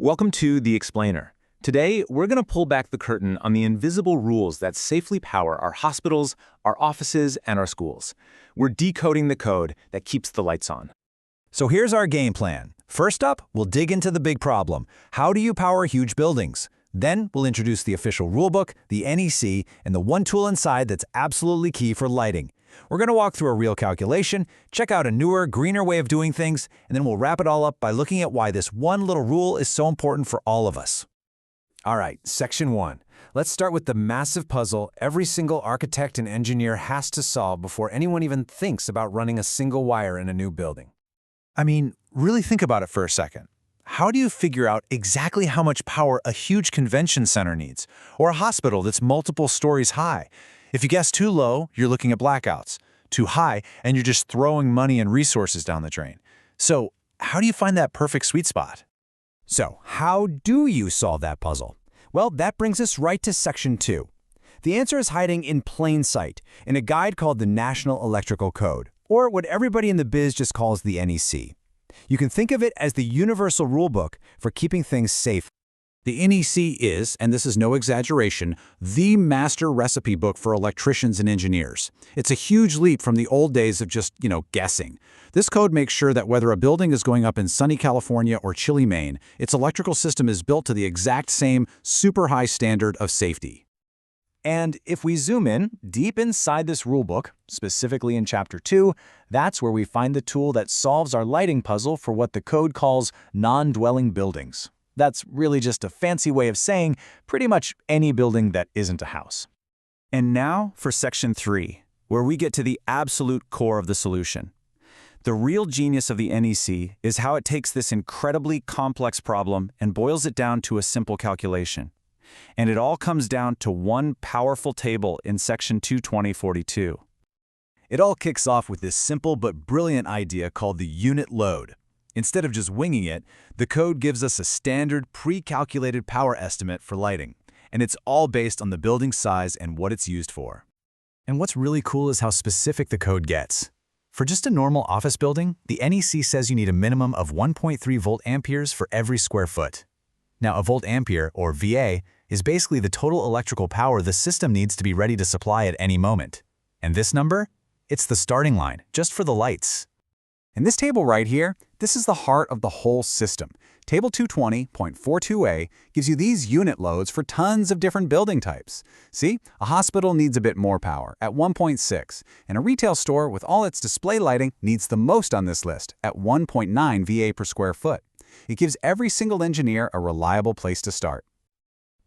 Welcome to The Explainer. Today, we're going to pull back the curtain on the invisible rules that safely power our hospitals, our offices, and our schools. We're decoding the code that keeps the lights on. So here's our game plan. First up, we'll dig into the big problem. How do you power huge buildings? Then we'll introduce the official rulebook, the NEC, and the one tool inside that's absolutely key for lighting. We're going to walk through a real calculation, check out a newer, greener way of doing things, and then we'll wrap it all up by looking at why this one little rule is so important for all of us. All right, Section 1. Let's start with the massive puzzle every single architect and engineer has to solve before anyone even thinks about running a single wire in a new building. I mean, really think about it for a second. How do you figure out exactly how much power a huge convention center needs, or a hospital that's multiple stories high? If you guess too low, you're looking at blackouts. Too high, and you're just throwing money and resources down the drain. So, how do you find that perfect sweet spot? So, how do you solve that puzzle? Well, that brings us right to Section 2. The answer is hiding in plain sight, in a guide called the National Electrical Code, or what everybody in the biz just calls the NEC. You can think of it as the universal rulebook for keeping things safe. The NEC is, and this is no exaggeration, the master recipe book for electricians and engineers. It's a huge leap from the old days of just, guessing. This code makes sure that whether a building is going up in sunny California or chilly Maine, its electrical system is built to the exact same super high standard of safety. And if we zoom in, deep inside this rulebook, specifically in Chapter 2, that's where we find the tool that solves our lighting puzzle for what the code calls non-dwelling buildings. That's really just a fancy way of saying pretty much any building that isn't a house. And now for Section 3, where we get to the absolute core of the solution. The real genius of the NEC is how it takes this incredibly complex problem and boils it down to a simple calculation. And it all comes down to one powerful table in Section 220.42. It all kicks off with this simple but brilliant idea called the unit load. Instead of just winging it, the code gives us a standard pre-calculated power estimate for lighting, and it's all based on the building size and what it's used for. And what's really cool is how specific the code gets. For just a normal office building, the NEC says you need a minimum of 1.3 volt amperes for every square foot. Now, a volt ampere, or VA, is basically the total electrical power the system needs to be ready to supply at any moment. And this number? It's the starting line, just for the lights. And this table right here, this is the heart of the whole system. Table 220.42a gives you these unit loads for tons of different building types. See, a hospital needs a bit more power at 1.6, and a retail store with all its display lighting needs the most on this list at 1.9 VA per square foot. It gives every single engineer a reliable place to start.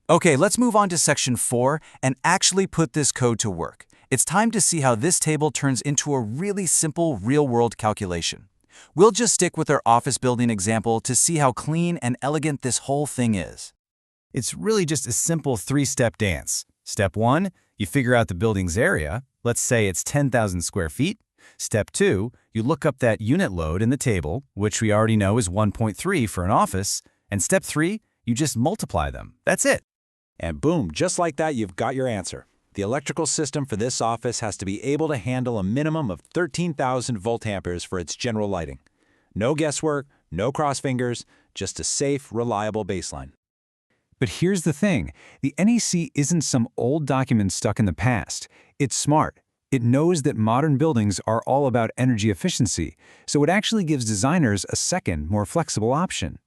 Okay, let's move on to Section 4 and actually put this code to work. It's time to see how this table turns into a really simple real-world calculation. We'll just stick with our office building example to see how clean and elegant this whole thing is. It's really just a simple three-step dance. Step 1, you figure out the building's area. Let's say it's 10,000 square feet. Step 2, you look up that unit load in the table, which we already know is 1.3 for an office. And Step 3, you just multiply them. That's it. And boom, just like that, you've got your answer. The electrical system for this office has to be able to handle a minimum of 13,000 volt amperes for its general lighting. No guesswork, no cross fingers, just a safe, reliable baseline. But here's the thing, the NEC isn't some old document stuck in the past. It's smart. It knows that modern buildings are all about energy efficiency, so it actually gives designers a second, more flexible option.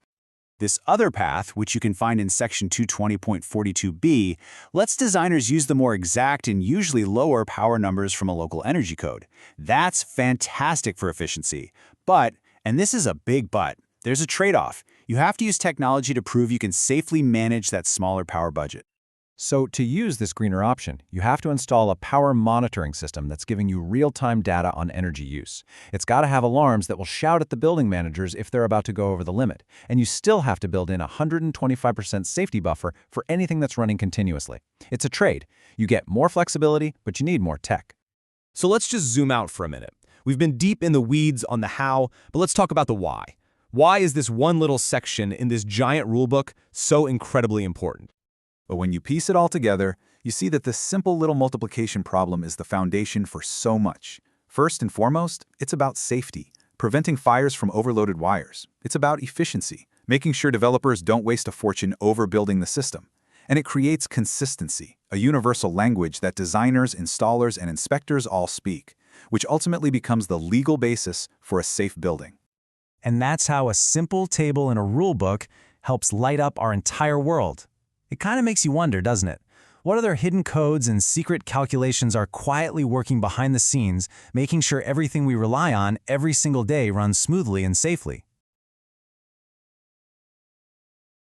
This other path, which you can find in Section 220.42b, lets designers use the more exact and usually lower power numbers from a local energy code. That's fantastic for efficiency. But, and this is a big but, there's a trade-off. You have to use technology to prove you can safely manage that smaller power budget. So to use this greener option, you have to install a power monitoring system that's giving you real-time data on energy use. It's got to have alarms that will shout at the building managers if they're about to go over the limit. And you still have to build in a 125% safety buffer for anything that's running continuously. It's a trade. You get more flexibility, but you need more tech. So let's just zoom out for a minute. We've been deep in the weeds on the how, but let's talk about the why. Why is this one little section in this giant rulebook so incredibly important? But when you piece it all together, you see that this simple little multiplication problem is the foundation for so much. First and foremost, it's about safety. preventing fires from overloaded wires. It's about efficiency, making sure developers don't waste a fortune overbuilding the system. And it creates consistency, a universal language that designers, installers, and inspectors all speak, which ultimately becomes the legal basis for a safe building. And that's how a simple table in a rulebook helps light up our entire world. It kind of makes you wonder, doesn't it? What other hidden codes and secret calculations are quietly working behind the scenes, making sure everything we rely on every single day runs smoothly and safely?